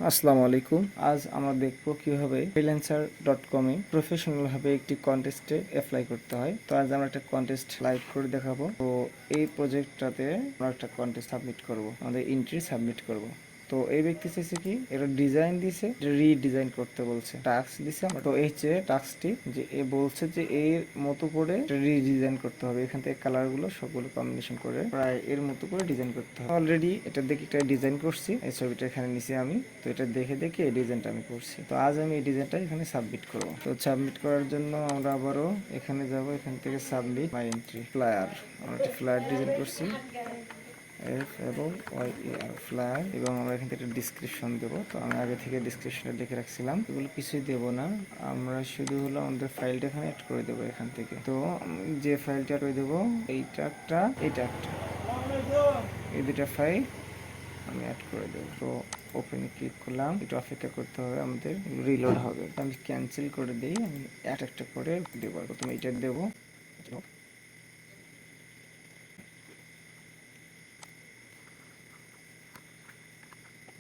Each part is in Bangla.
আসসালামু আলাইকুম। আজ আমরা দেখব কিভাবে freelancer.com এ প্রফেশনাল ভাবে একটি কন্টেস্টে অ্যাপ্লাই করতে হয়। তো আজ আমরা একটা কন্টেস্ট লাইভ করে দেখাবো। তো এই প্রজেক্টটাতে আমরা একটা কন্টেস্ট সাবমিট করব, আমাদের এন্ট্রি সাবমিট করব। তো এই ব্যক্তি চাইছে কি, এটা ডিজাইন দিছে, রিডিজাইন করতে বলছে, টাস্ক দিছে। তো এই যে টাস্কটি যে এ বলছে যে এর মতো করে রিডিজাইন করতে হবে, এখান থেকে কালারগুলো সবগুলো কম্বিনেশন করে প্রায় এর মতো করে ডিজাইন করতে হবে। অলরেডি এটা দেখে একটা ডিজাইন করছি, এই ছবিটা এখানে নিচে আমি। তো এটা দেখে দেখে এই ডিজাইনটা আমি করছি। তো আজ আমি এই ডিজাইনটা এখানে সাবমিট করব। তো সাবমিট করার জন্য আমরা আবারও এখানে যাব, এখান থেকে সাবমিট মাই এন্ট্রি ফ্লায়ার। আমরা একটা ফ্লায়ার ডিজাইন করছি, এফ এবং ওয়াই এ আর ফ্লায়ার, এবং আমরা এখান থেকে একটা ডিসক্রিপশন দেবো। তো আমি আগে থেকে ডিসক্রিপশনে লিখে রাখছিলাম, এগুলো কিছুই দেবো না, আমরা শুধু হলো আমাদের ফাইলটা এখানে অ্যাড করে দেবো এখান থেকে। তো যে ফাইলটা করে দেবো, এইটা একটা, এইটা একটা, এই দুটা ফাইল আমি অ্যাড করে দেবো। তো ওপেনে ক্লিক করলাম, একটু অপেক্ষা করতে হবে, আমাদের রিলোড হবে। আমি ক্যান্সেল করে দিই, আমি একটা একটা করে দেবো। প্রথমে এইটা দেবো,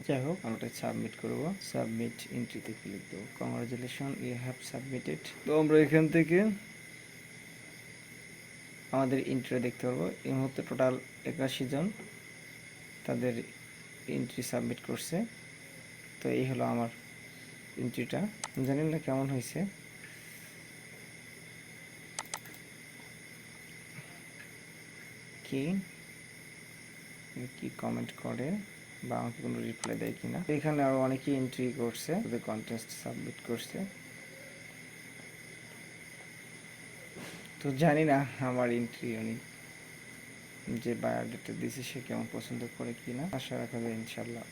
যাই হোক আমরা সাবমিট করব। সাবমিট এন্ট্রিতে ক্লিক দেবো। Congratulation, you have submitted. তো আমরা এখান থেকে আমাদের এন্ট্রি দেখতে পারবো। এই মুহূর্তে টোটাল 81 জন তাদের এন্ট্রি সাবমিট করছে। তো এই হলো আমার এন্ট্রিটা, জানেন না কেমন হয়েছে। কি কি কমেন্ট করে বা আমাকে কোনো রিপ্লাই দেয় কিনা। এখানে আরো অনেকেই এন্ট্রি করছে, ওদের কন্টেস্ট সাবমিট করছে। তো জানি না আমার এন্ট্রি উনি যে বায়োডাটা দিয়েছে সে কেমন পছন্দ করে কিনা, আশা রাখা যায় ইনশাল্লাহ